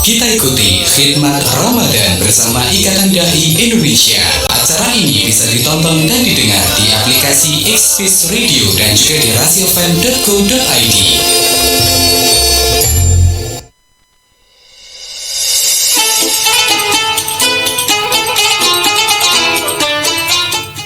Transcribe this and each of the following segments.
Kita ikuti khidmat Ramadan bersama Ikatan Dai Indonesia. Acara ini bisa ditonton dan didengar di aplikasi Xpeace Radio dan juga di rasiofan.co.id.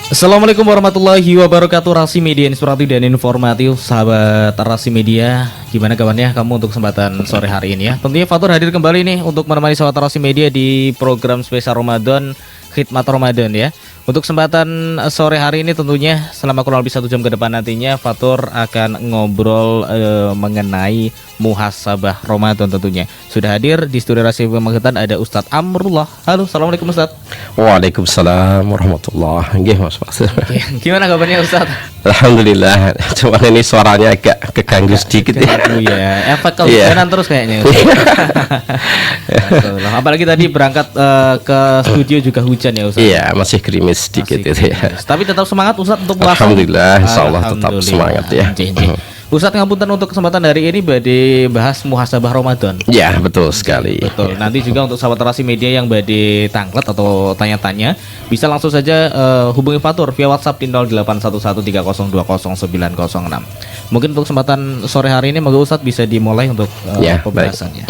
Assalamualaikum warahmatullahi wabarakatuh. Rasi Media Inspiratif dan Informatif, sahabat Rasi Media, gimana kabarnya kamu untuk kesempatan sore hari ini ya? Tentunya Fatur hadir kembali nih untuk menemani sahabat Rasi Media di program spesial Ramadan, Khidmat Ramadan ya. Untuk kesempatan sore hari ini tentunya selama kurang lebih 1 jam ke depan nantinya Fatur akan ngobrol mengenai muhasabah Ramadan tentunya. Sudah hadir di studio Rasi Pemanggitan ada Ustadz Amrullah. Halo, assalamualaikum Ustadz. Waalaikumsalam warahmatullahi wabarakatuh. Gimana kabarnya Ustadz? Alhamdulillah, cuman ini suaranya agak keganggu sedikit ya. Ya, efek kehujanan terus kayaknya. Apalagi tadi berangkat ke studio juga hujan ya Ustadz. Iya, masih gerimis sedikit itu ya. Tapi tetap semangat Ustadz untuk puasa. Alhamdulillah, insyaallah tetap semangat ya. Ustadz ngapunten untuk kesempatan hari ini badhe bahas muhasabah Ramadan. Ya, betul sekali. Betul. Nanti juga untuk sahabat Rasi Media yang badhe tanglet atau tanya-tanya, bisa langsung saja hubungi Fatur via WhatsApp di 081130200906. Mungkin untuk kesempatan sore hari ini moga Ustadz bisa dimulai untuk pembahasannya.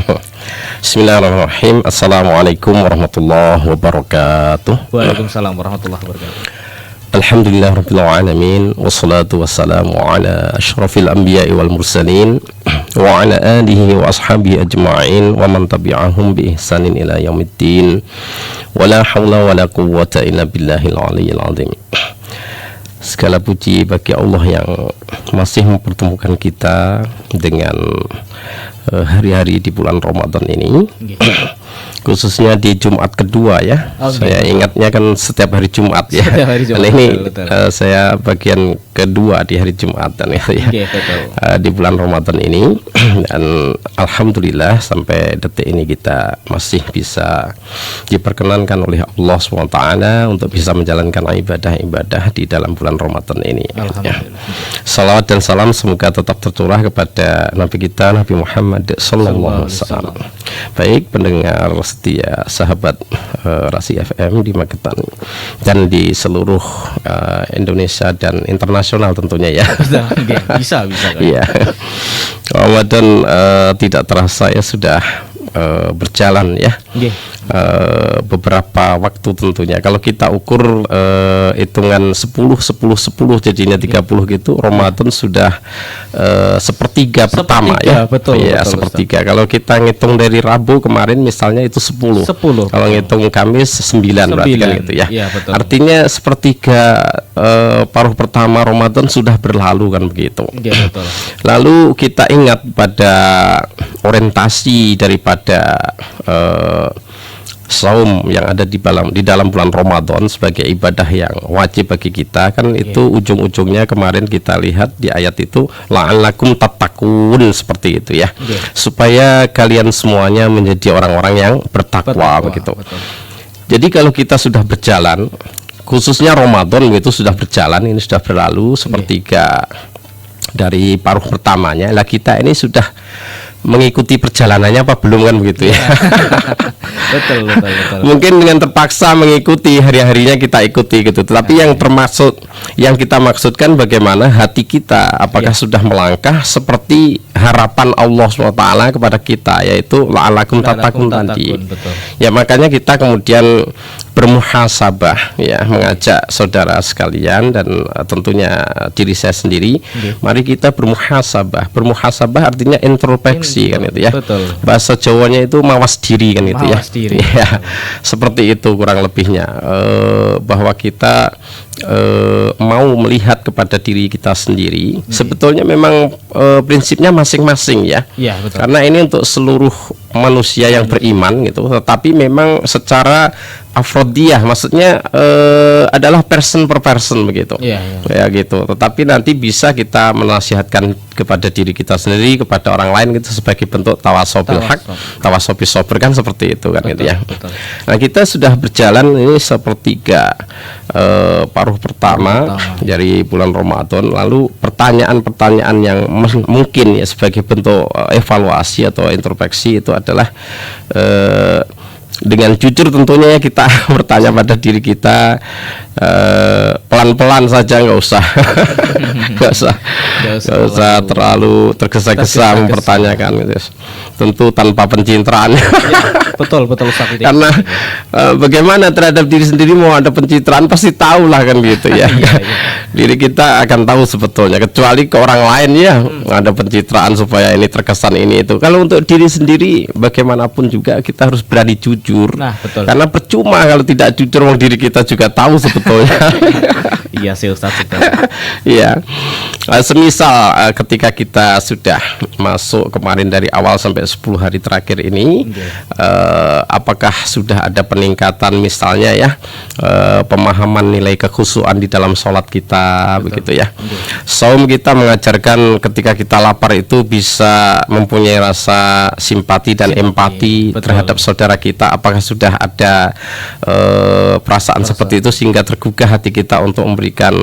Bismillahirrahmanirrahim. Assalamualaikum warahmatullahi wabarakatuh. Waalaikumsalam warahmatullahi wabarakatuh. Alhamdulillah Rabbil Alamin. Wassalatu wassalamu ala ashrafil anbiya'i wal mursalin wa ala alihi wa ashabihi ajma'in wa man tabi'ahum bi ihsanin ila yaumiddin. Wa la hawla wa la quwwata illa billahil aliyyil azim. Segala puji bagi Allah yang masih mempertemukan kita dengan hari-hari di bulan Ramadan ini. Khususnya di Jumat kedua ya. Saya ingatnya kan setiap hari Jumat ya. Dan ini saya bagian kedua di hari Jumat dan ya, di bulan Ramadan ini. Dan alhamdulillah sampai detik ini kita masih bisa diperkenankan oleh Allah SWT untuk bisa menjalankan ibadah-ibadah di dalam bulan Ramadan ini ya. Salawat dan salam semoga tetap tercurah kepada Nabi kita Nabi Muhammad sallallahu alaihi wasallam. Baik pendengar setia sahabat Rasi FM di Magetan dan di seluruh Indonesia dan internasional tentunya ya. Bisa kan? Iya. Ramadan tidak terasa ya sudah berjalan ya. Beberapa waktu tentunya. Kalau kita ukur hitungan 10 jadinya 30 gitu, Ramadan sudah sepertiga pertama ya. Betul, ya, betul, sepertiga. Betul. Kalau kita ngitung dari Rabu kemarin misalnya itu 10. Kalau ngitung Kamis 9 berarti kan gitu ya. Ya betul. Artinya sepertiga paruh pertama Ramadan sudah berlalu kan begitu. Ya, betul. Lalu kita ingat pada orientasi daripada saum yang ada di dalam bulan Ramadan sebagai ibadah yang wajib bagi kita kan itu ujung-ujungnya kemarin kita lihat di ayat itu la'allakum tattaqun seperti itu ya. Supaya kalian semuanya menjadi orang-orang yang bertakwa begitu. Betul. Jadi kalau kita sudah berjalan khususnya Ramadan itu sudah berjalan, ini sudah berlalu sepertiga dari paruh pertamanya lah, kita ini sudah mengikuti perjalanannya apa belum kan begitu ya. Betul. Mungkin dengan terpaksa mengikuti hari-harinya kita ikuti gitu. Tapi yang kita maksudkan bagaimana hati kita apakah sudah melangkah seperti harapan Allah SWT kepada kita, yaitu la'alakum tattaqun tadi. Ya makanya kita kemudian bermuhasabah ya, mengajak saudara sekalian dan tentunya diri saya sendiri, mari kita bermuhasabah. Bermuhasabah artinya introspeksi kan itu ya. Betul. Bahasa Jawanya itu mawas diri kan itu ya. Ya, seperti itu kurang lebihnya, bahwa kita mau melihat kepada diri kita sendiri. Sebetulnya memang prinsipnya masing-masing ya. Betul. Karena ini untuk seluruh manusia yang beriman gitu, tetapi memang secara afrodiyah, maksudnya adalah person per person begitu. Ya gitu. Tetapi nanti bisa kita menasihatkan kepada diri kita sendiri, kepada orang lain gitu sebagai bentuk tawasobil hak, tawasobil sober kan seperti itu kan. Betul, gitu ya. Betul. Nah kita sudah berjalan ini sepertiga paruh pertama dari bulan Ramadan. Lalu pertanyaan-pertanyaan yang mungkin ya sebagai bentuk evaluasi atau introspeksi itu adalah dengan jujur tentunya ya kita bertanya pada diri kita, pelan-pelan saja, nggak usah terlalu tergesa-gesa mempertanyakan gitu. Tentu tanpa pencitraan. Betul Ustaz. Karena bagaimana terhadap diri sendiri mau ada pencitraan pasti tahu lah kan gitu ya. Diri kita akan tahu sebetulnya, kecuali ke orang lain ya ada pencitraan supaya ini terkesan ini itu. Kalau untuk diri sendiri bagaimanapun juga kita harus berani jujur. Nah, betul. Karena percuma kalau tidak jujur, orang diri kita juga tahu sebetulnya. Iya sih Ustaz. Iya. Semisal ketika kita sudah masuk kemarin dari awal sampai 10 hari terakhir ini, apakah sudah ada peningkatan misalnya ya pemahaman nilai kekhusyuan di dalam sholat kita, begitu ya. Saum kita mengajarkan ketika kita lapar itu bisa mempunyai rasa simpati dan empati terhadap saudara kita. Apakah sudah ada perasaan seperti itu sehingga tergugah hati kita untuk memberikan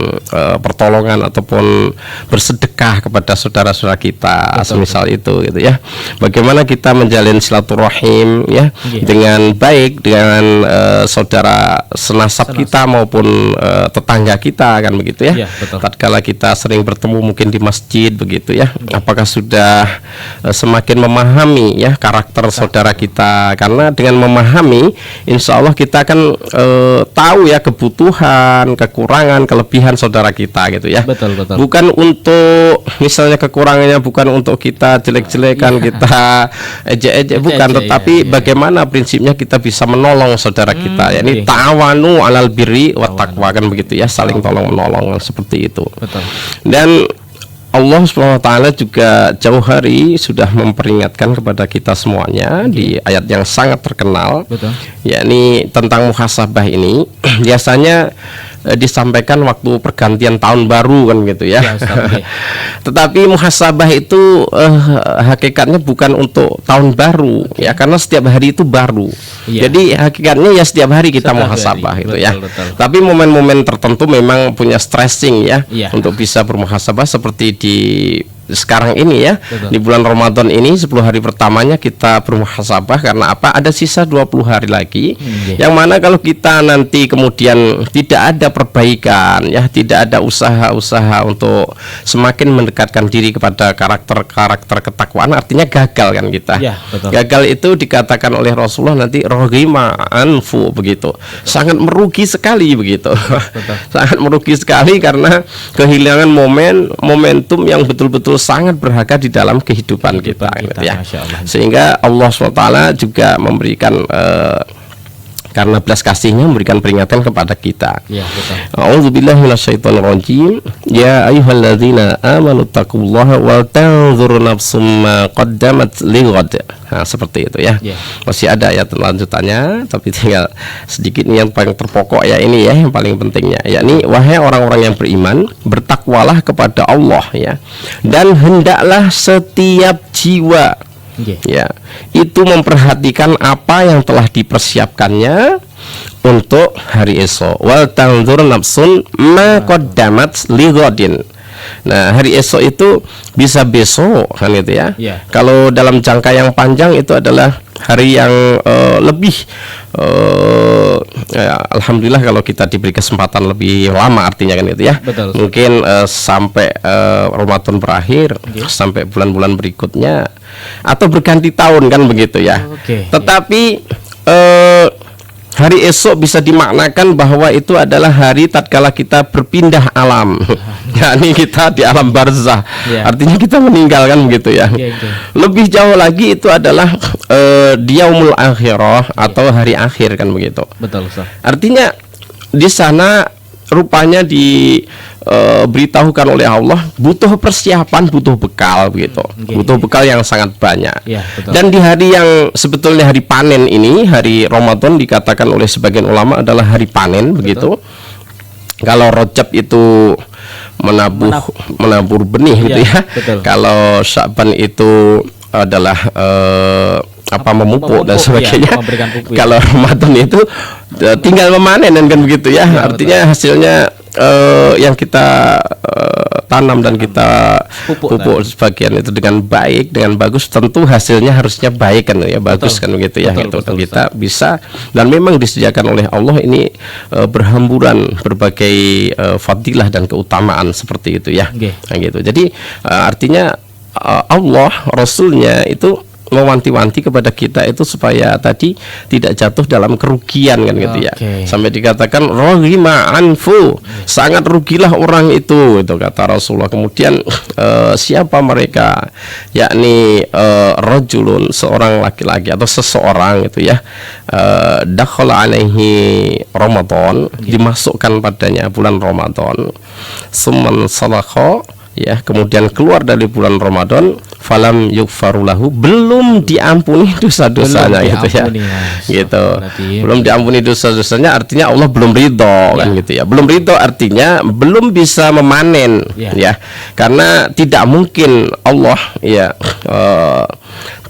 pertolongan ataupun bersedekah kepada saudara-saudara kita, semisal itu gitu ya. Bagaimana kita menjalin silaturahim ya dengan baik dengan saudara senasab kita maupun tetangga kita, kan begitu ya. Tatkala kita sering bertemu mungkin di masjid begitu ya. Apakah sudah semakin memahami ya karakter saudara kita, karena dengan memahami insya Allah kita akan tahu ya kebutuhan, kekurangan, kelebihan saudara kita gitu ya. Bukan untuk misalnya kekurangannya bukan untuk kita jelek-jelekan, kita ejek-ejek, bukan, tetapi bagaimana prinsipnya kita bisa menolong saudara kita, yakni ta'awanu 'alal birri wat taqwa, kan begitu ya, saling tolong menolong seperti itu. Dan Allah SWT juga jauh hari sudah memperingatkan kepada kita semuanya di ayat yang sangat terkenal, yakni tentang muhasabah ini. Biasanya disampaikan waktu pergantian tahun baru, kan gitu ya. Tetapi muhasabah itu hakikatnya bukan untuk tahun baru ya, karena setiap hari itu baru. Jadi hakikatnya ya setiap hari kita muhasabah itu ya. Tapi momen-momen tertentu memang punya stressing ya untuk bisa bermuhasabah, seperti di sekarang ini ya. Di bulan Ramadan ini 10 hari pertamanya kita bermuhasabah karena apa? Ada sisa 20 hari lagi yang mana kalau kita nanti kemudian tidak ada perbaikan ya, tidak ada usaha-usaha untuk semakin mendekatkan diri kepada karakter ketakwaan, artinya gagal kan kita. Gagal itu dikatakan oleh Rasulullah nanti roghima anfu, begitu. Sangat merugi sekali begitu. Sangat merugi sekali karena kehilangan momentum yang betul-betul sangat berharga di dalam kehidupan kita gitu ya. Sehingga Allah SWT juga memberikan karena belas kasihnya memberikan peringatan kepada kita. A'udzubillahi minasyaitonirrajim. Ya ayyuhalladzina amanu taqullaha wal tanzur nafsum ma qaddamat lighad. Nah, seperti itu ya. Masih ada ayat lanjutannya, tapi tinggal sedikit yang paling terpokok ya ini ya, yang paling pentingnya, yakni wahai orang-orang yang beriman, bertakwalah kepada Allah ya. Dan hendaklah setiap jiwa ya itu memperhatikan apa yang telah dipersiapkannya untuk hari esok. Wal tanzur nafsun ma qaddamat lighadin. Nah, hari esok itu bisa besok kan itu ya. Kalau dalam jangka yang panjang itu adalah hari yang lebih ya, alhamdulillah kalau kita diberi kesempatan lebih lama, artinya kan itu ya. Mungkin sampai Ramadan berakhir, sampai bulan-bulan berikutnya, atau berganti tahun kan begitu ya. Tetapi hari esok bisa dimaknakan bahwa itu adalah hari tatkala kita berpindah alam. Yakni kita di alam barzah. Artinya kita meninggalkan begitu ya. Lebih jauh lagi itu adalah di yaumul akhirah atau hari akhir kan begitu. Artinya di sana rupanya diberitahukan oleh Allah butuh persiapan, butuh bekal begitu, butuh bekal yang sangat banyak. Dan di hari yang sebetulnya hari panen ini, hari Ramadan dikatakan oleh sebagian ulama adalah hari panen begitu. Kalau Rajab itu menabur benih gitu ya. Kalau Sya'ban itu adalah memupuk dan Memupuk, sebagainya. iya, memberikan pupuk, ya. Kalau Ramadan itu tinggal memanen kan begitu ya. Iya, Artinya hasilnya yang kita tanam dan kita pupuk sebagian itu dengan baik, dengan bagus, tentu hasilnya harusnya baik kan ya, bagus kan begitu ya. Gitu. Dan kita bisa, dan memang disediakan oleh Allah ini berhamburan berbagai fadilah dan keutamaan seperti itu ya. Nah, gitu. Jadi artinya Allah, Rasulnya itu mewanti-wanti kepada kita itu supaya tadi tidak jatuh dalam kerugian kan gitu ya. Sampai dikatakan rohima anfu, sangat rugilah orang itu kata Rasulullah. Kemudian siapa mereka? Yakni rajulun, seorang laki-laki atau seseorang itu ya, dakhala alaihi Ramadan, dimasukkan padanya bulan Ramadan, summan salakha, ya, kemudian keluar dari bulan Ramadan, falam yughfarulahu, belum diampuni dosa-dosanya gitu ya. Gitu. Belum diampuni dosa-dosanya artinya Allah belum ridho kan gitu ya. Belum ridho artinya belum bisa memanen ya. Karena tidak mungkin Allah ya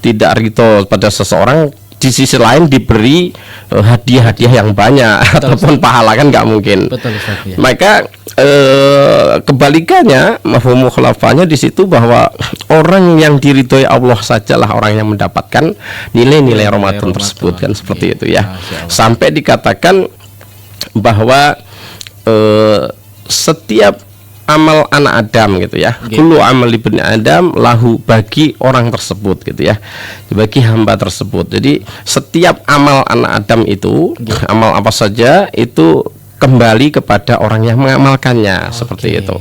tidak ridho pada seseorang di sisi lain diberi hadiah-hadiah yang banyak ataupun pahala, kan nggak mungkin. Maka kebalikannya, mafhum mukhalafahnya di situ bahwa orang yang diridhoi Allah sajalah orang yang mendapatkan nilai-nilai Ramadan tersebut kan seperti itu ya. Sampai dikatakan bahwa setiap amal anak Adam gitu ya, kullu amal ibni Adam lahu, bagi orang tersebut gitu ya, bagi hamba tersebut. Jadi setiap amal anak Adam itu, amal apa saja itu kembali kepada orang yang mengamalkannya, seperti itu.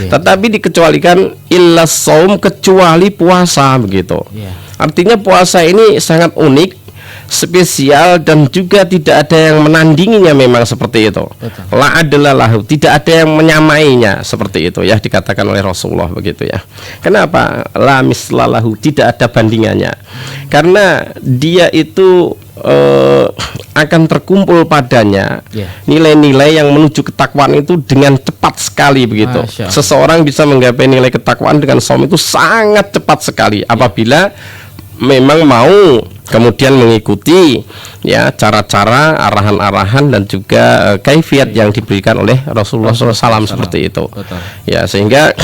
Tetapi dikecualikan illa shaum, kecuali puasa begitu. Artinya puasa ini sangat unik, spesial, dan juga tidak ada yang menandinginya, memang seperti itu. La adalah lahu, tidak ada yang menyamainya, seperti itu ya, dikatakan oleh Rasulullah begitu ya. Kenapa? La mislalahu, tidak ada bandingannya. Karena dia itu akan terkumpul padanya nilai-nilai yang menuju ketakwaan itu dengan cepat sekali begitu. Seseorang bisa menggapai nilai ketakwaan dengan saum itu sangat cepat sekali apabila memang mau kemudian mengikuti ya cara-cara, arahan-arahan dan juga kaifiat yang diberikan oleh Rasulullah SAW seperti itu. Ya, sehingga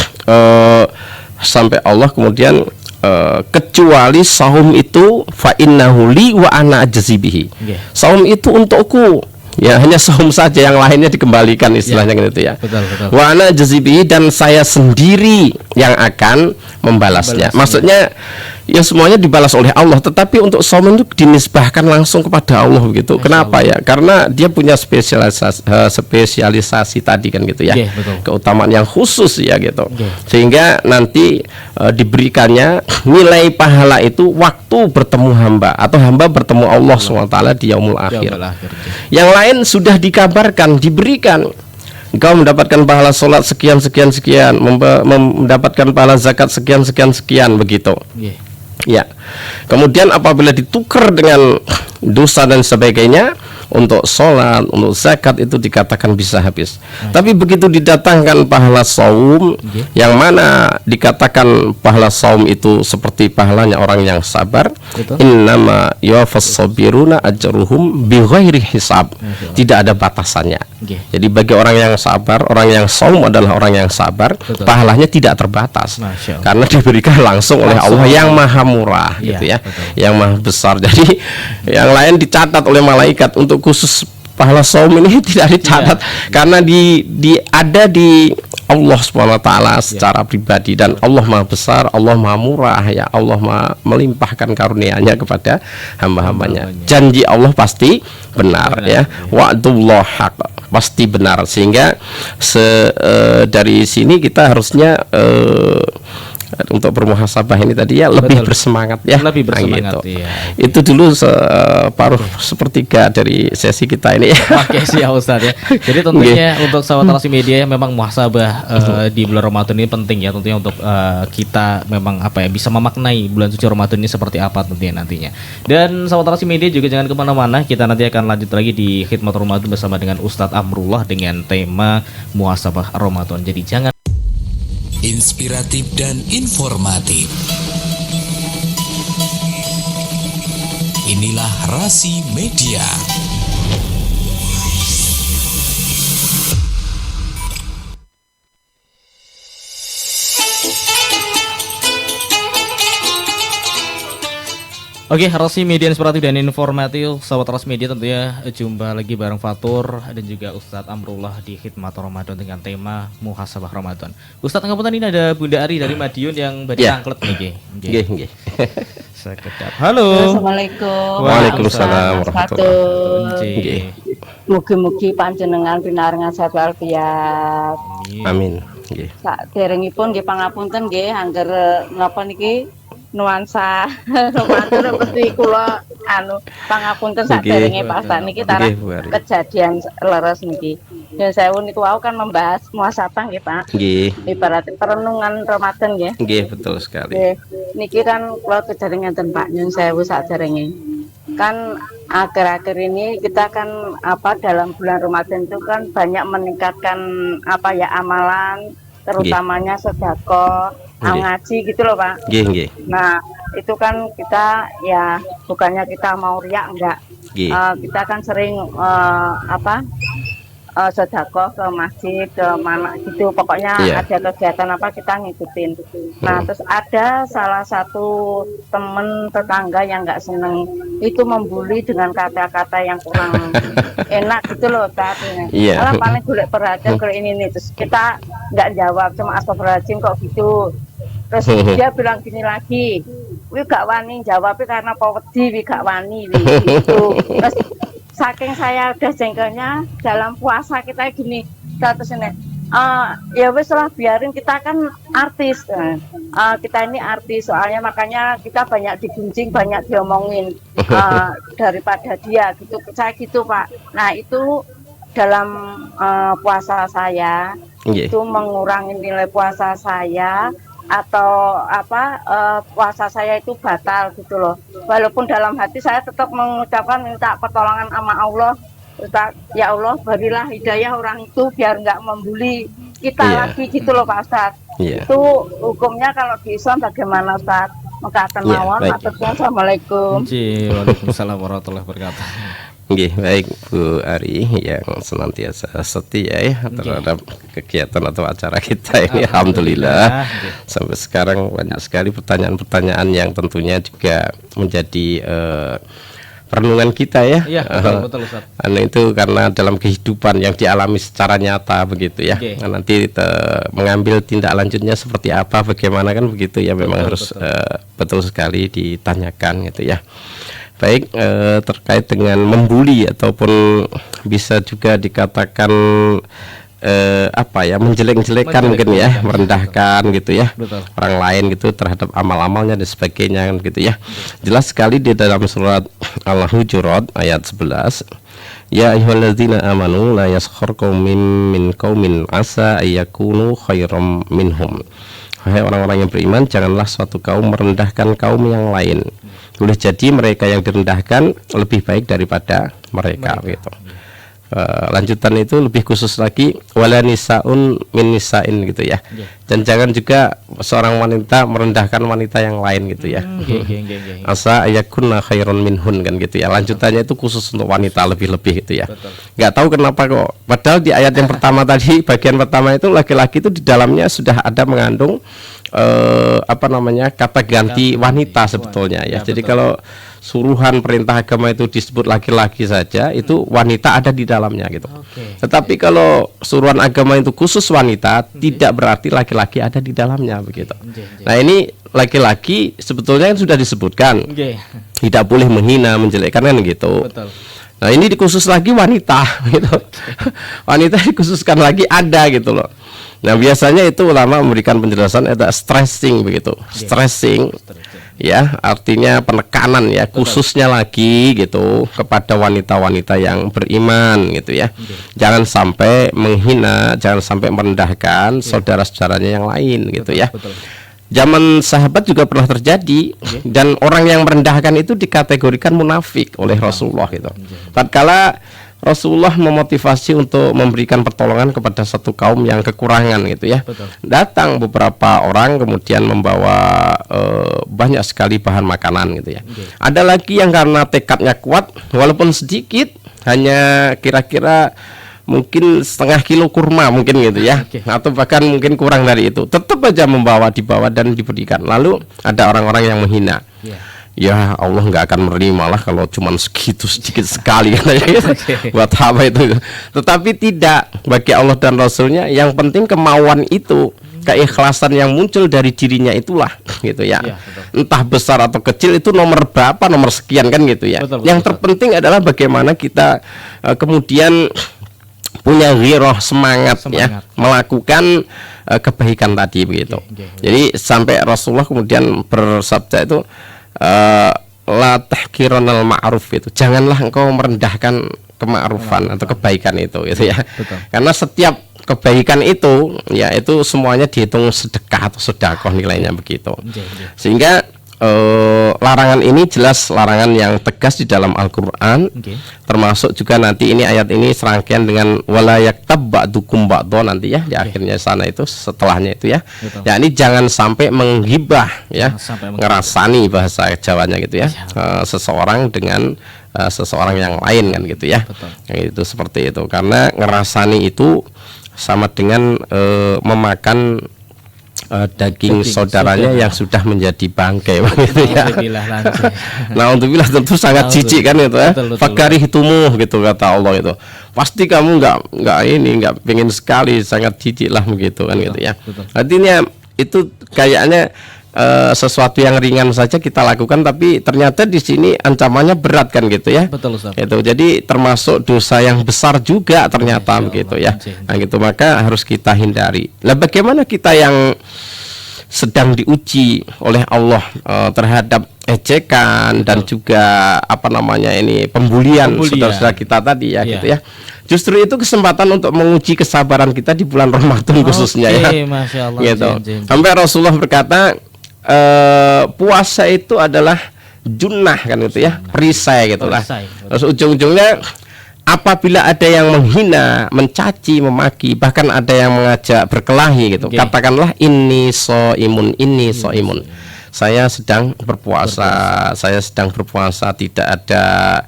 sampai Allah kemudian kecuali saum itu fa innahu li wa ana ajzibihi. Saum itu untukku. Ya, hanya saum saja, yang lainnya dikembalikan, istilahnya gitu ya. Wa ana ajzibihi, dan saya sendiri yang akan membalasnya. Maksudnya ya semuanya dibalas oleh Allah, tetapi untuk saum itu dinisbahkan langsung kepada Allah begitu. Kenapa ya? Karena dia punya spesialisasi tadi kan gitu ya. Keutamaan yang khusus ya gitu. Sehingga nanti diberikannya nilai pahala itu waktu bertemu hamba atau hamba bertemu Allah SWT di yaumul akhir. Yang lain sudah dikabarkan, diberikan. Engkau mendapatkan pahala sholat sekian sekian sekian, mendapatkan pahala zakat sekian sekian sekian begitu. Ya. Kemudian apabila ditukar dengan dosa dan sebagainya, untuk sholat, untuk zakat itu dikatakan bisa habis. Tapi begitu didatangkan pahala saum, yang mana dikatakan pahala saum itu seperti pahalanya orang yang sabar, innama yuwaffas sabiruna ajruhum bighairi hisab, tidak ada batasannya. Jadi bagi orang yang sabar, orang yang saum adalah orang yang sabar, pahalanya tidak terbatas, karena diberikan langsung oleh Allah yang maha murah gitu ya, yang maha besar. Jadi yang lain dicatat oleh malaikat, untuk khusus pahala saum ini tidak dicatat, karena ada di Allah SWT secara pribadi, dan Allah maha besar, Allah maha murah ya, Allah maha melimpahkan karunia-Nya kepada hamba-hambanya. Janji Allah pasti benar ya, wa'dullah haq, pasti benar. Sehingga dari sini kita harusnya untuk bermuhasabah ini tadi ya lebih bersemangat ya, lebih bersemangat gitu. Itu dulu separuh sepertiga dari sesi kita ini ya. Oke sih ya Ustadz ya. Jadi tentunya untuk sahabat Tarasi Media memang muhasabah di bulan Ramadan ini penting ya, tentunya untuk kita memang bisa memaknai bulan suci Ramadan ini seperti apa tentunya nantinya. Dan sahabat Tarasi Media juga jangan kemana-mana, kita nanti akan lanjut lagi di khidmat Ramadan bersama dengan Ustadz Amrullah dengan tema muhasabah Ramadan. Jadi jangan inspiratif dan informatif. Inilah Rasi Media. Oke, Rasi Media Inspiratif dan Informatif, sahabat Rasi Media, tentunya jumpa lagi bareng Fatur dan juga Ustadz Amrullah di Khidmat Ramadan dengan tema Muhasabah Ramadan. Ustadz, ngapunten, ini ada Bunda Ari dari Madiun yang badi angklet nih, Nggih. Sekedap. Halo. Assalamualaikum. Waalaikumsalam warahmatullahi Nggih. Mugi-mugi panjenengan pinaringan sehat walafiat. Amin. Nggih. Saderengipun nggih pangapunten nggih angger napa niki nuansa Ramadan mesti kula pangapunten saderenge pas niki tarah kejadian leres niki. Ya sewu niku wau kan membahas muhasabah nggih Pak. Nggih. Ibarat perenungan Ramadan nggih. Nggih, betul sekali. Nggih. Niki kan kula kejadian ngenten Pak nyun sewu saderenge. Kan akhir-akhir ini kita kan dalam bulan Ramadan itu kan banyak meningkatkan amalan, terutamanya sedekah, ngaji gitu loh Pak. Nggih. Nah itu kan kita ya bukannya kita mau riak enggak, kita kan sering sedekah ke masjid, ke mana gitu, pokoknya ada kegiatan kita ngikutin. Nah terus ada salah satu temen tetangga yang nggak seneng itu membuli dengan kata-kata yang kurang enak gitu loh katanya. Malah paling golek perhatian kalau ini nih, terus kita nggak jawab, cuma astagfirullahaladzim kok gitu. Terus dia bilang gini lagi, wih gak wani jawabnya karena wedi, wih gak wani gitu. Terus saking saya udah jengkelnya dalam puasa kita gini, terus ini ya wes lah biarin, kita kan artis, kita ini artis soalnya, makanya kita banyak digunjing, banyak diomongin daripada dia gitu, saya gitu Pak. Nah itu dalam puasa saya itu mengurangi nilai puasa saya, atau puasa saya itu batal gitu loh. Walaupun dalam hati saya tetap mengucapkan minta pertolongan sama Allah, ya Allah berilah hidayah orang itu biar nggak membuli kita lagi gitu loh Pak Ustadz. Itu hukumnya kalau di Islam bagaimana Ustadz? Mengatakan mawon. Assalamualaikum. Waalaikumsalam warahmatullahi wabarakatuh. Nggih, baik Bu Ari yang senantiasa setia ya terhadap kegiatan atau acara kita ini. Alhamdulillah. Sampai sekarang banyak sekali pertanyaan-pertanyaan yang tentunya juga menjadi perenungan kita ya. Iya, betul Ustaz. Itu karena dalam kehidupan yang dialami secara nyata begitu ya. Nanti mengambil tindak lanjutnya seperti apa, bagaimana kan begitu ya, memang harus betul sekali ditanyakan gitu ya. Baik, terkait dengan membuli ataupun bisa juga dikatakan menjelek-jelekan mungkin ya, merendahkan gitu ya, orang lain gitu terhadap amal-amalnya dan sebagainya kan gitu ya. Jelas sekali di dalam surat Al-Hujurat ayat 11, ya ayyuhalladzina amanu la yaskhar qaumin min qaumin asa ayyakunu khairam minhum. Hai orang-orang yang beriman, janganlah suatu kaum merendahkan kaum yang lain. Boleh jadi mereka yang direndahkan lebih baik daripada mereka. Gitu. Lanjutan itu lebih khusus lagi, wala nisaun min nisain gitu ya. Dan jangan juga seorang wanita merendahkan wanita yang lain gitu ya. Asa ayakunna khairun minhun kan gitu ya. Lanjutannya itu khusus untuk wanita lebih-lebih gitu ya. Nggak tahu kenapa kok. Padahal di ayat yang pertama tadi, bagian pertama itu laki-laki itu di dalamnya sudah ada mengandung kata ganti wanita sebetulnya ya. Jadi kalau suruhan perintah agama itu disebut laki-laki saja, itu wanita ada di dalamnya gitu. Tetapi kalau suruhan agama itu khusus wanita, tidak berarti laki-laki ada di dalamnya begitu. Nah ini laki-laki sebetulnya sudah disebutkan tidak boleh menghina, menjelekkan kan gitu. Nah ini dikhusus lagi wanita gitu. Wanita dikhususkan lagi ada gitu loh. Nah biasanya itu ulama memberikan penjelasan ada stressing begitu, stressing ya, artinya penekanan ya, khususnya lagi gitu kepada wanita-wanita yang beriman gitu ya. Jangan sampai menghina, jangan sampai merendahkan saudara-saudaranya yang lain gitu ya. Zaman sahabat juga pernah terjadi, dan orang yang merendahkan itu dikategorikan munafik oleh Rasulullah gitu. Tatkala Rasulullah memotivasi untuk memberikan pertolongan kepada satu kaum yang kekurangan gitu ya. Betul. Datang beberapa orang kemudian membawa banyak sekali bahan makanan gitu ya. Ada lagi yang karena tekadnya kuat walaupun sedikit, hanya kira-kira mungkin setengah kilo kurma mungkin gitu ya, atau bahkan mungkin kurang dari itu, tetap aja dibawa dan diberikan. Lalu ada orang-orang yang menghina. Ya Allah nggak akan menerima lah kalau cuma segitu sedikit sekali katanya gitu. Buat apa itu? Tetapi tidak, bagi Allah dan Rasulnya yang penting kemauan itu, keikhlasan yang muncul dari dirinya itulah gitu ya. Entah besar atau kecil itu nomor berapa, nomor sekian kan gitu ya. Yang terpenting adalah bagaimana kita kemudian punya ghirah, semangat ya melakukan kebaikan tadi begitu. Jadi sampai Rasulullah kemudian bersabda itu, la tahqiranal ma'ruf itu, janganlah engkau merendahkan kema'rufan atau kebaikan itu gitu ya. Karena setiap kebaikan itu ya itu semuanya dihitung sedekah atau sedekah nilainya begitu. Sehingga larangan ini jelas larangan yang tegas di dalam Al-Qur'an. Termasuk juga nanti ini ayat ini serangkaian dengan wala yaktab ba'dukum ba'dha nanti ya di akhirnya sana itu, setelahnya itu ya. Ya ini jangan sampai menghibah ya, ngerasani bahasa Jawanya gitu ya. Seseorang dengan seseorang yang lain kan gitu ya. Itu seperti itu. Karena ngerasani itu sama dengan memakan daging saudaranya yang sudah menjadi bangkai begitu ya. Nah untuk bilang tentu sangat jijik kan itu ya. Fakari hitumu gitu kata Allah itu. Pasti kamu nggak pengen sekali, sangat jijik lah begitu kan gitu ya. Artinya itu kayaknya sesuatu yang ringan saja kita lakukan, tapi ternyata di sini ancamannya berat kan gitu ya. Itu jadi termasuk dosa yang besar juga ternyata begitu ya. Nah gitu, maka harus kita hindari. Nah bagaimana kita yang sedang diuji oleh Allah terhadap ejekan dan juga pembulian saudara-saudara kita tadi ya gitu ya. Justru itu kesempatan untuk menguji kesabaran kita di bulan Ramadan khususnya ya. Masya Allah, gitu. Sampai Rasulullah berkata puasa itu adalah junnah kan gitu ya, perisai gitulah. Terus ujung-ujungnya apabila ada yang menghina, mencaci, memaki, bahkan ada yang mengajak berkelahi gitu, katakanlah ini soimun, saya sedang berpuasa, tidak ada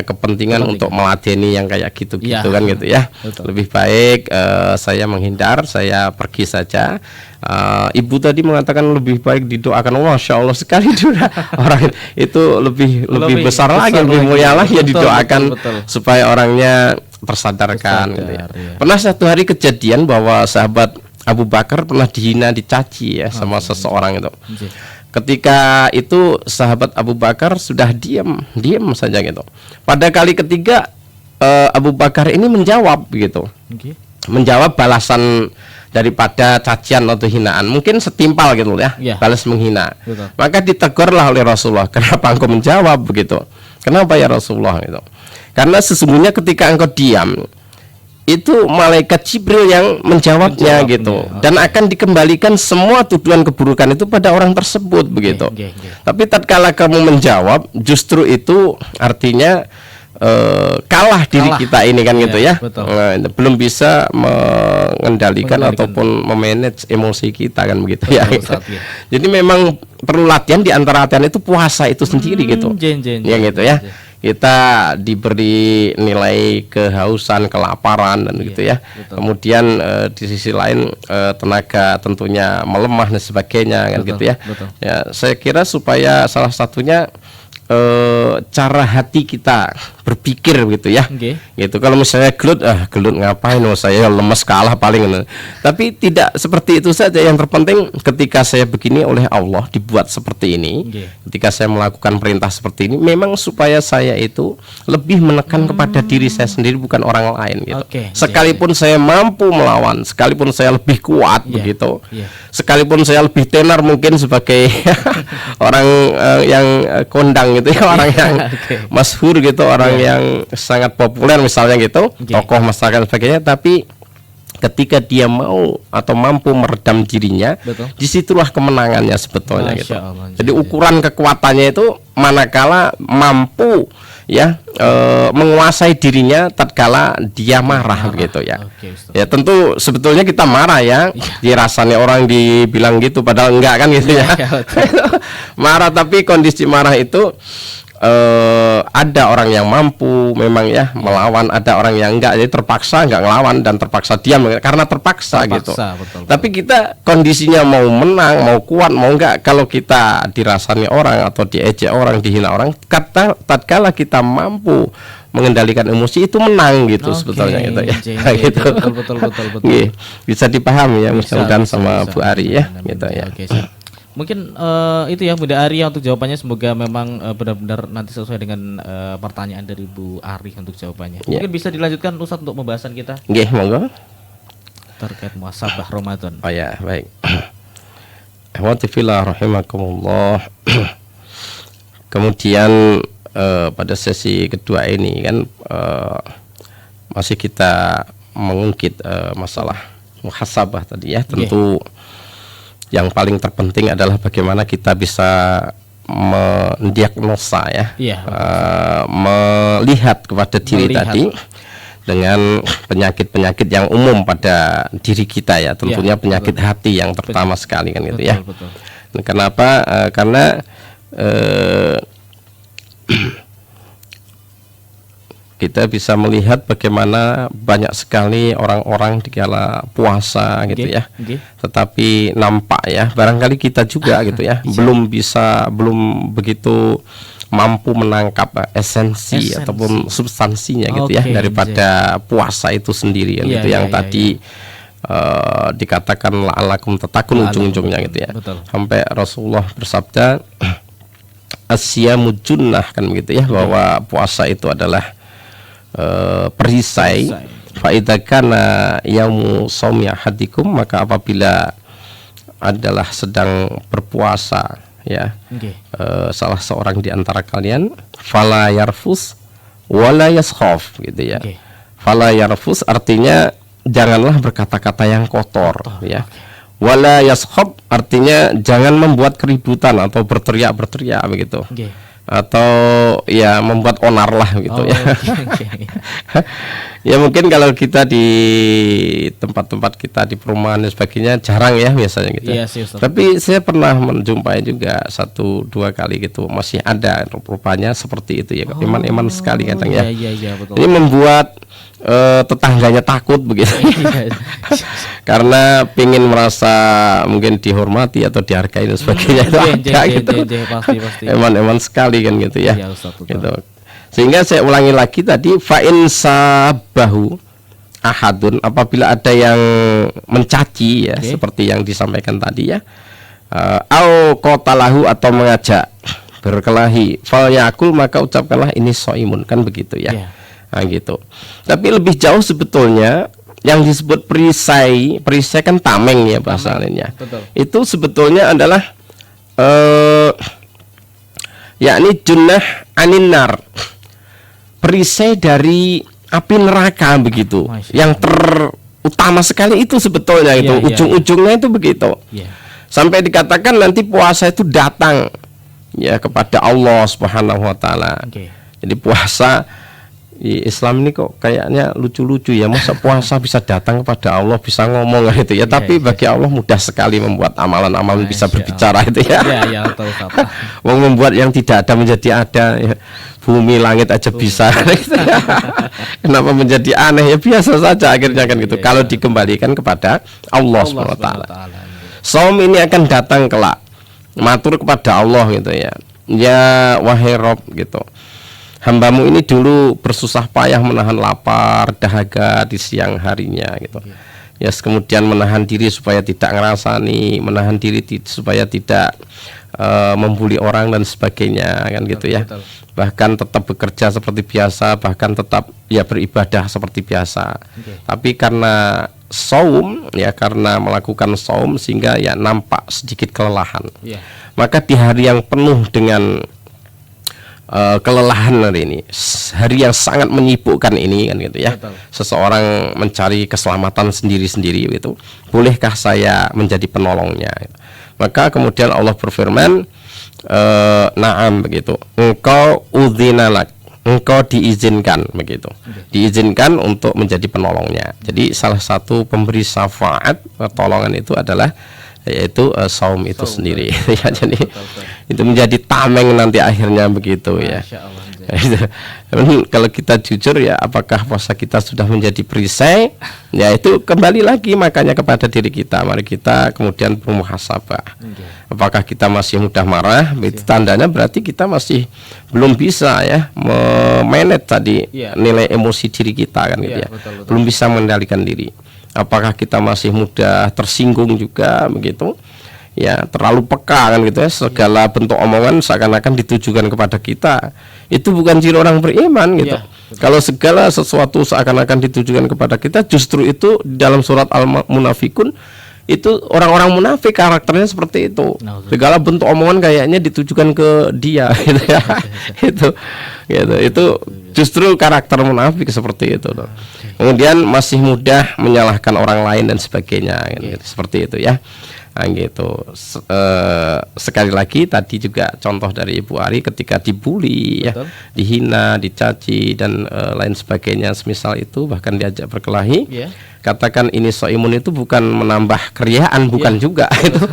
kepentingan untuk meladeni yang kayak gitu-gitu kan gitu ya. Lebih baik saya menghindar, saya pergi saja. Ibu tadi mengatakan lebih baik didoakan. Masya Allah sekali orang itu lebih besar lagi, lebih mulia lagi ya didoakan supaya orangnya tersadarkan gitu ya. Pernah satu hari kejadian bahwa sahabat Abu Bakar pernah dihina, dicaci ya sama seseorang itu. Ketika itu sahabat Abu Bakar sudah diam saja gitu. Pada kali ketiga Abu Bakar ini menjawab gitu, menjawab balasan daripada cacian atau hinaan, mungkin setimpal gitu ya, balas menghina. Maka ditegurlah oleh Rasulullah, kenapa engkau menjawab begitu? Kenapa ya Rasulullah gitu? Karena sesungguhnya ketika engkau diam, itu malaikat Jibril yang menjawabnya gitu, dan akan dikembalikan semua tuduhan keburukan itu pada orang tersebut begitu. Tapi tatkala kamu menjawab, justru itu artinya kalah diri kita ini kan gitu ya. Belum bisa mengendalikan ataupun memanage emosi kita kan begitu ya. Jadi memang perlu latihan, di antara latihan itu puasa itu sendiri gitu. Ya gitu ya. Kita diberi nilai kehausan, kelaparan dan gitu ya. Kemudian di sisi lain tenaga tentunya melemah dan sebagainya kan gitu ya. Ya, saya kira supaya salah satunya cara hati kita berpikir gitu ya. Gitu. Kalau misalnya gelut ngapain, saya lemes kalah paling. Tapi tidak seperti itu saja. Yang terpenting ketika saya begini oleh Allah dibuat seperti ini. Ketika saya melakukan perintah seperti ini, memang supaya saya itu lebih menekan kepada diri saya sendiri, bukan orang lain gitu. Sekalipun saya mampu melawan, sekalipun saya lebih kuat begitu, sekalipun saya lebih tenar mungkin sebagai orang yang kondang gitu ya, orang yang masyhur gitu, orang yang sangat populer misalnya gitu, tokoh masyarakat dan sebagainya, tapi ketika dia mau atau mampu meredam dirinya, disitulah kemenangannya sebetulnya gitu. Jadi ukuran kekuatannya itu manakala mampu ya menguasai dirinya tatkala dia marah begitu ya. Oke, Ustaz. Ya tentu sebetulnya kita marah ya, dirasanya orang dibilang gitu padahal enggak kan gitu ya. Marah, tapi kondisi marah itu ada orang yang mampu memang ya melawan, ada orang yang enggak, jadi terpaksa enggak ngelawan dan terpaksa diam karena terpaksa gitu. Betul. Tapi kita kondisinya mau menang, mau kuat, mau enggak, kalau kita dirasani orang atau diejek orang, dihina orang, tatkala kita mampu mengendalikan emosi itu menang gitu. Oke, sebetulnya gitu ya. Gitu. Betul. Nggih, bisa dipahami ya mudah-mudahan sama bisa. Bu Ari ya Amin. gitu ya. Oke, siap. Mungkin itu ya Bunda Ari untuk jawabannya, semoga memang benar-benar nanti sesuai dengan pertanyaan dari Bu Ari untuk jawabannya. Ya. Mungkin bisa dilanjutkan Ustaz untuk pembahasan kita Nggih, monggo. terkait muhasabah Ramadan. Oh ya, baik. Ahwati fillah rahimakumullah. Kemudian pada sesi kedua ini kan masih kita mengungkit masalah muhasabah tadi ya. Tentu yang paling terpenting adalah bagaimana kita bisa mendiagnosa ya, melihat kepada diri tadi dengan penyakit-penyakit yang umum pada diri kita ya, tentunya penyakit hati yang pertama sekali kan gitu ya. Nah, kenapa? Karena kita bisa melihat bagaimana banyak sekali orang-orang di kala puasa gitu ya, tetapi nampak ya, barangkali kita juga gitu ya, belum begitu mampu menangkap esensi ataupun substansinya gitu ya daripada puasa itu sendiri kan gitu, yang tadi dikatakan la'alakum tatakun ujung-ujungnya gitu ya. Sampai Rasulullah bersabda asyamu junnah kan begitu ya, bahwa puasa itu adalah perisai. Fa idza kana yaumu shaumi ahadikum, maka apabila adalah sedang berpuasa ya, salah seorang di antara kalian, fala yarfus wala yaskhaf gitu ya. Fala yarfus artinya janganlah berkata-kata yang kotor ya. Wala yaskhab artinya jangan membuat keributan atau berteriak-berteriak begitu. Atau ya membuat onar lah gitu ya. Ya mungkin kalau kita di tempat-tempat kita di perumahan dan sebagainya jarang ya biasanya gitu. Tapi saya pernah menjumpai juga 1-2 kali gitu, masih ada rupanya seperti itu ya. Iman-iman sekali kadang ya. Ini membuat tetangganya takut begitu. Karena pingin merasa mungkin dihormati atau dihargai dan sebagainya itu ada gitu. Eman-eman sekali kan gitu ya. Gitu. Sehingga saya ulangi lagi tadi, fa'in sabahu ahadun, apabila ada yang mencaci ya, seperti yang disampaikan tadi ya, au qatalahu atau mengajak berkelahi, fal yakul maka ucapkanlah ini soimun, kan begitu ya. Nah gitu. Tapi lebih jauh sebetulnya yang disebut perisai kan tameng ya bahasa lainnya. Itu sebetulnya adalah yakni junnah aninar, perisai dari api neraka begitu. Yang terutama sekali itu sebetulnya itu ujung-ujungnya itu begitu. Sampai dikatakan nanti puasa itu datang ya kepada Allah Subhanahu wa taala. Jadi puasa Islam ini kok kayaknya lucu-lucu ya, masa puasa bisa datang kepada Allah, bisa ngomong gitu ya. Tapi bagi Allah mudah sekali membuat amalan-amalan bisa berbicara itu ya. Mau membuat yang tidak ada menjadi ada ya. Bumi langit aja bisa gitu ya. Kenapa menjadi aneh ya, biasa saja akhirnya kan gitu. Kalau dikembalikan kepada Allah SWT. Saum ini akan datang kelak, matur kepada Allah gitu ya. Ya wahai Rob gitu, hambamu ini dulu bersusah payah menahan lapar, dahaga di siang harinya gitu. Ya, kemudian menahan diri supaya tidak ngerasani, menahan diri supaya tidak membuli orang dan sebagainya kan gitu ya. Bahkan tetap bekerja seperti biasa, bahkan tetap ya beribadah seperti biasa. Tapi karena saum ya, karena melakukan saum sehingga ya nampak sedikit kelelahan. Maka di hari yang penuh dengan kelelahan hari ini, hari yang sangat menyibukkan ini kan gitu ya, seseorang mencari keselamatan sendiri-sendiri gitu, bolehkah saya menjadi penolongnya? Maka kemudian Allah berfirman, na'am begitu, engkau udzinalak, engkau diizinkan begitu. Diizinkan untuk menjadi penolongnya. Jadi salah satu pemberi syafaat pertolongan itu adalah yaitu saum itu sendiri. Ya, jadi itu menjadi tameng nanti akhirnya begitu ya. Kalau kita jujur ya, apakah puasa kita sudah menjadi perisai? Ya itu kembali lagi makanya kepada diri kita. Mari kita kemudian bermuhasabah. Apakah kita masih mudah marah? Itu tandanya berarti kita masih belum bisa ya memanage tadi nilai emosi diri kita kan gitu ya. Belum bisa mengendalikan diri. Apakah kita masih mudah tersinggung juga begitu? Ya, terlalu peka kan gitu ya, segala bentuk omongan seakan-akan ditujukan kepada kita. Itu bukan ciri orang beriman gitu. Kalau segala sesuatu seakan-akan ditujukan kepada kita, justru itu dalam surat Al-Munafikun itu orang-orang munafik karakternya seperti itu. Segala bentuk omongan kayaknya ditujukan ke dia gitu ya. Itu justru karakter munafik seperti itu. Kemudian masih mudah menyalahkan orang lain dan sebagainya gitu, seperti itu ya. Nah, gitu. Sekali lagi tadi juga contoh dari Ibu Ari ketika dibully ya, dihina, dicaci dan lain sebagainya semisal itu, bahkan diajak berkelahi. Katakan ini soimun itu bukan menambah keriaan, bukan juga itu.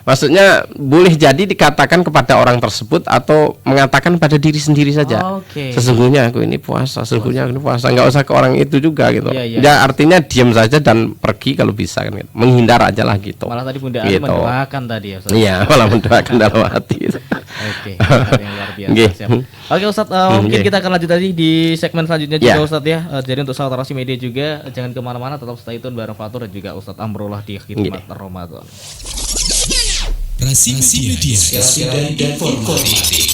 Maksudnya boleh jadi dikatakan kepada orang tersebut atau mengatakan pada diri sendiri saja. Sesungguhnya aku ini puasa, sesungguhnya aku ini puasa, nggak usah ke orang itu juga gitu. Ya artinya diam saja dan pergi kalau bisa kan gitu. Menghindar aja lah gitu. Malah tadi Bunda gitu. mendoakan tadi ya Ustaz. Iya, malah mendoakan dalam hati gitu. Yang luar biasa. Oke Ustaz, mungkin kita akan lanjut tadi di segmen selanjutnya juga Ustaz ya. Jadi untuk sahabat Rasi Media juga jangan kemana-mana, tetap stay tune bareng Fatur dan juga Ustaz Amrullah di khidmat Ramadan. Rasi Media, dan informatif.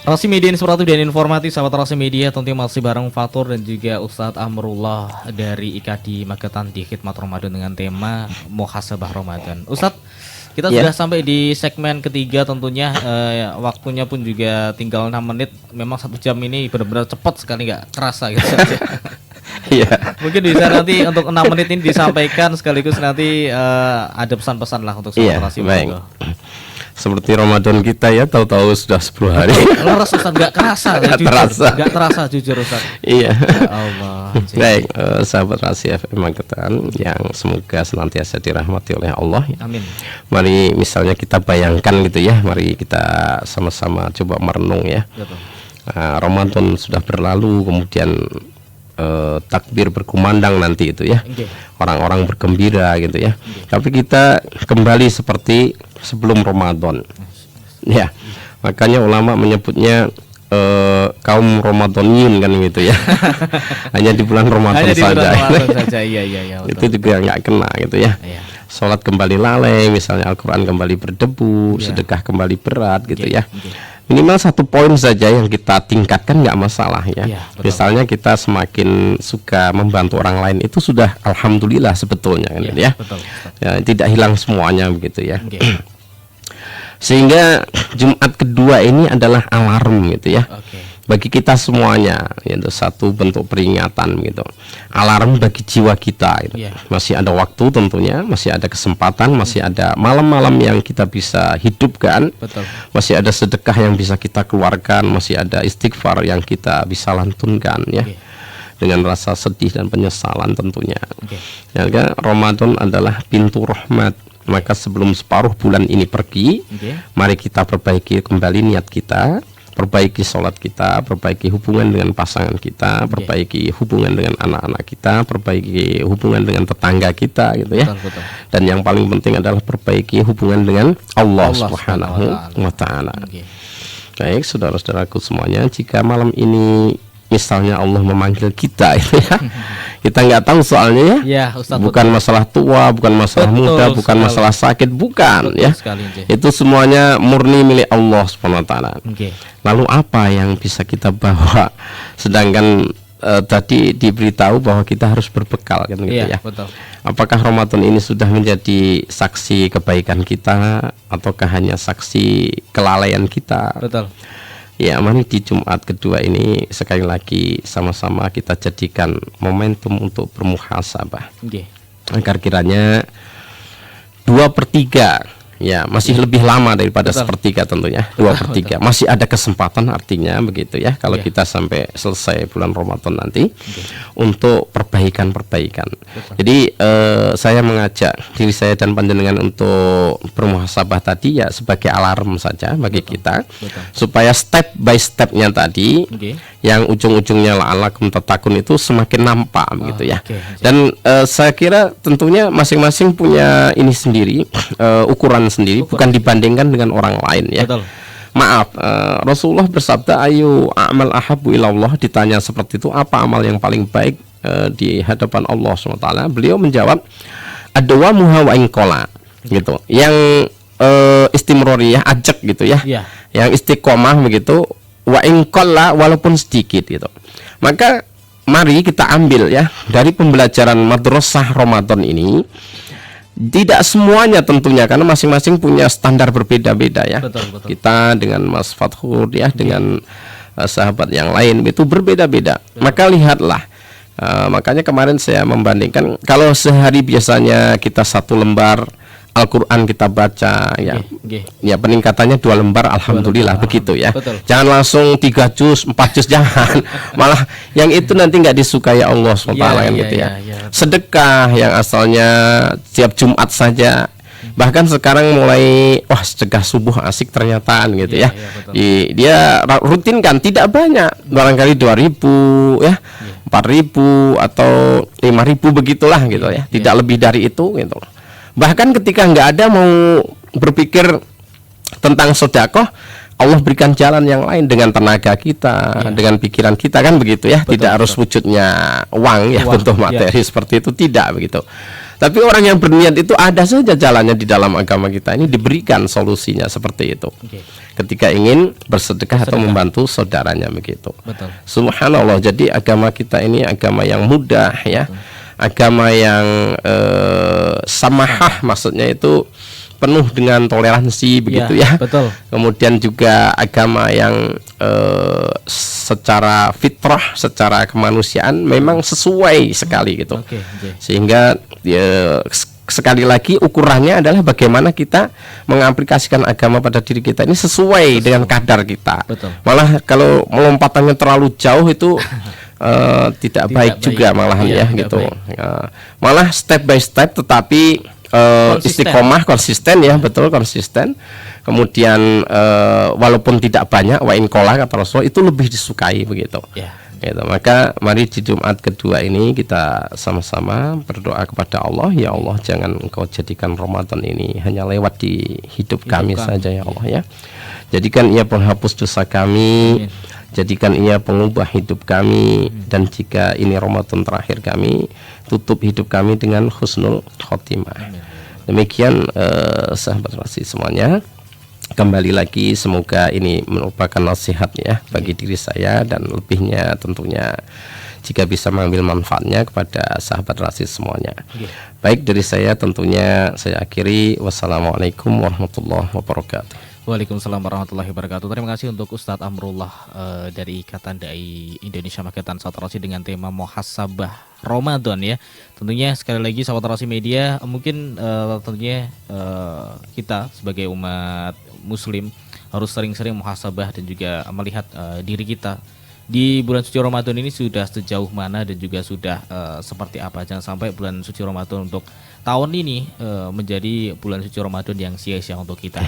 Rasi Media Inspiratif dan Informatif, sahabat Rasi Media, tentunya masih bareng Fatur dan juga Ustadz Amrullah dari IKADI Magetan di khidmat Ramadan dengan tema Muhasabah Ramadan. Ustadz, kita sudah sampai di segmen ketiga tentunya, waktunya pun juga tinggal 6 menit. Memang 1 jam ini benar-benar cepat sekali, nggak kerasa gitu. Mungkin bisa nanti untuk 6 menit ini disampaikan sekaligus nanti ada pesan-pesan lah untuk sahabat Rasi Media. Seperti Ramadan kita ya, tahu-tahu sudah 10 hari. Kalau Ustaz nggak kerasa, nggak terasa jujur Ustaz. Iya. Ya Allah. Baik, sahabat Rasi FM Magetan yang semoga senantiasa dirahmati oleh Allah. Amin. Mari misalnya kita bayangkan gitu ya, mari kita sama-sama coba merenung ya. Ramadan sudah berlalu, kemudian takbir berkumandang nanti itu ya. Orang-orang bergembira gitu ya. Tapi kita kembali seperti sebelum Ramadan. Ya. Makanya ulama menyebutnya kaum Ramadaniyin kan gitu ya. Hanya di bulan Ramadan saja. Iya. Itu juga nggak kena gitu ya. Sholat kembali lalai, misalnya Al-Quran kembali berdebu, sedekah kembali berat gitu ya. Minimal 1 poin saja yang kita tingkatkan nggak masalah ya. Misalnya kita semakin suka membantu orang lain, itu sudah alhamdulillah sebetulnya kan ya. Ya, tidak hilang semuanya begitu ya. Sehingga Jumat kedua ini adalah alarm gitu ya. Bagi kita semuanya, yaitu satu bentuk peringatan gitu. Alarm bagi jiwa kita gitu. Masih ada waktu tentunya, masih ada kesempatan, masih ada malam-malam yang kita bisa hidupkan. Masih ada sedekah yang bisa kita keluarkan, masih ada istighfar yang kita bisa lantunkan ya. Dengan rasa sedih dan penyesalan tentunya. Ya, kan? Ramadan adalah pintu rahmat. Maka sebelum separuh bulan ini pergi, mari kita perbaiki kembali niat kita, perbaiki sholat kita, perbaiki hubungan dengan pasangan kita, perbaiki hubungan dengan anak-anak kita, perbaiki hubungan dengan tetangga kita gitu ya. Dan yang paling penting adalah perbaiki hubungan dengan Allah Subhanahu wa Ta'ala. Baik, saudara-saudaraku semuanya, jika malam ini misalnya Allah memanggil kita itu ya, kita nggak tahu soalnya ya, bukan masalah tua, bukan masalah muda, bukan masalah sakit, bukan ya, itu semuanya murni milik Allah Subhanahu wa Ta'ala. Lalu apa yang bisa kita bawa, sedangkan tadi diberitahu bahwa kita harus berbekal kan gitu ya. Apakah Ramadan ini sudah menjadi saksi kebaikan kita ataukah hanya saksi kelalaian kita? Ya, mari di Jumat kedua ini sekali lagi sama-sama kita jadikan momentum untuk bermuhasabah. Agar kiranya 2/3, ya masih lebih lama daripada Betul. sepertiga tentunya. 2/3 masih ada kesempatan artinya begitu ya, kalau Iya. kita sampai selesai bulan Ramadan nanti untuk perbaikan. Jadi saya mengajak diri saya dan panjenengan untuk bermuhasabah tadi ya sebagai alarm saja bagi kita, supaya step by stepnya tadi Oke. yang ujung-ujungnya la'allakum tattaqun itu semakin nampak gitu ya. oke. Dan saya kira tentunya masing-masing punya ini sendiri, ukuran sendiri, bukan dibandingkan dengan orang lain ya. Betul. Maaf, Rasulullah bersabda, ayu amal ahabu ilallah, ditanya seperti itu, apa amal yang paling baik di hadapan Allah SWT. Beliau menjawab, adwamuha wa inqala gitu. Yang istimroriyah, ajak gitu ya. Iya. Yang istiqomah begitu, wa inqalla, walaupun sedikit gitu. Maka mari kita ambil ya dari pembelajaran madrasah Ramadan ini. Tidak semuanya tentunya, karena masing-masing punya standar berbeda-beda ya. Betul. Kita dengan Mas Fathur ya, dengan sahabat yang lain itu berbeda-beda. Maka lihatlah, makanya kemarin saya membandingkan, kalau sehari biasanya kita 1 lembar Al-Quran kita baca ya, ya peningkatannya 2 lembar, alhamdulillah begitu ya. Betul. Jangan langsung 3 juz, 4 juz, jangan. Malah yang itu nanti nggak disukai Allah SWT kan gitu ya. Sedekah yang asalnya tiap Jumat saja, bahkan sekarang mulai sedekah subuh asik ternyata gitu ya. Dia rutinkan, tidak banyak, barangkali 2.000 ya, 4.000 atau 5.000 begitulah gitu ya. Tidak lebih dari itu gitu. Bahkan ketika nggak ada mau berpikir tentang sedekah, Allah berikan jalan yang lain dengan tenaga kita, dengan pikiran kita kan begitu ya. Tidak harus wujudnya uang ya, bentuk materi seperti itu, tidak begitu. Tapi orang yang berniat itu ada saja jalannya di dalam agama kita ini, diberikan solusinya seperti itu. Ketika ingin bersedekah atau membantu saudaranya begitu. Betul. Subhanallah, jadi agama kita ini agama yang mudah ya. Agama yang samahah, maksudnya itu penuh dengan toleransi begitu ya. Betul. Kemudian juga agama yang secara fitrah, secara kemanusiaan memang sesuai sekali gitu. Sehingga sekali lagi ukurannya adalah bagaimana kita mengaplikasikan agama pada diri kita ini sesuai dengan kadar kita. Malah kalau melompatannya terlalu jauh itu tidak baik juga malahan ya gitu. Malah step by step, tetapi istiqomah, konsisten ya, betul, konsisten. Kemudian walaupun tidak banyak, wa in qola kata Rasul, itu lebih disukai begitu. Gitu. Maka mari di Jumat kedua ini kita sama-sama berdoa kepada Allah, ya Allah, jangan Engkau jadikan Ramadan ini hanya lewat di hidup kami saja ya Allah ya. Jadikan ia penghapus dosa kami. Jadikan ia pengubah hidup kami, dan jika ini Ramadan terakhir kami, tutup hidup kami dengan husnul khotimah. Demikian sahabat Rasi semuanya. Kembali lagi, semoga ini merupakan nasihat ya bagi diri saya, dan lebihnya tentunya jika bisa mengambil manfaatnya kepada sahabat Rasi semuanya. Baik, dari saya tentunya saya akhiri. Wassalamualaikum warahmatullahi wabarakatuh. Waalaikumsalam warahmatullahi wabarakatuh. Terima kasih untuk Ustadz Amrullah dari Ikatan Dai Indonesia Magetan Sahabat Rasi dengan tema Muhasabah Ramadan ya. Tentunya sekali lagi Sahabat Rasi Media, mungkin tentunya kita sebagai umat muslim harus sering-sering muhasabah dan juga melihat diri kita di bulan suci Ramadan ini sudah sejauh mana dan juga sudah seperti apa. Jangan sampai bulan suci Ramadan untuk tahun ini menjadi bulan suci Ramadan yang sia-sia untuk kita.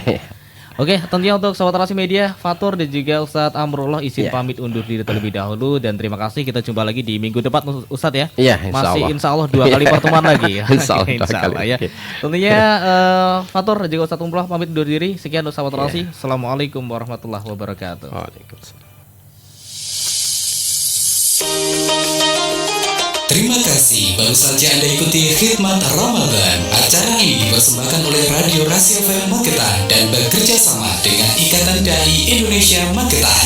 Oke, tentunya untuk Sahabat Rasi Media, Fatur dan juga Ustadz Amrullah izin pamit undur diri terlebih dahulu, dan terima kasih. Kita jumpa lagi di minggu depan Ustadz ya. Masih insya Allah 2 kali pertemuan lagi ya. Insya Allah ya. Tentunya Fatur dan juga Ustadz Amrullah pamit undur diri. Sekian untuk Sahabat Rasi. Assalamualaikum warahmatullahi wabarakatuh. Waalaikumsalam. Terima kasih, baru saja Anda ikuti Khidmat Ramadan. Acara ini dipersembahkan oleh Radio Rasi FM Magetan dan bekerja sama dengan Ikatan Dai Indonesia Magetan.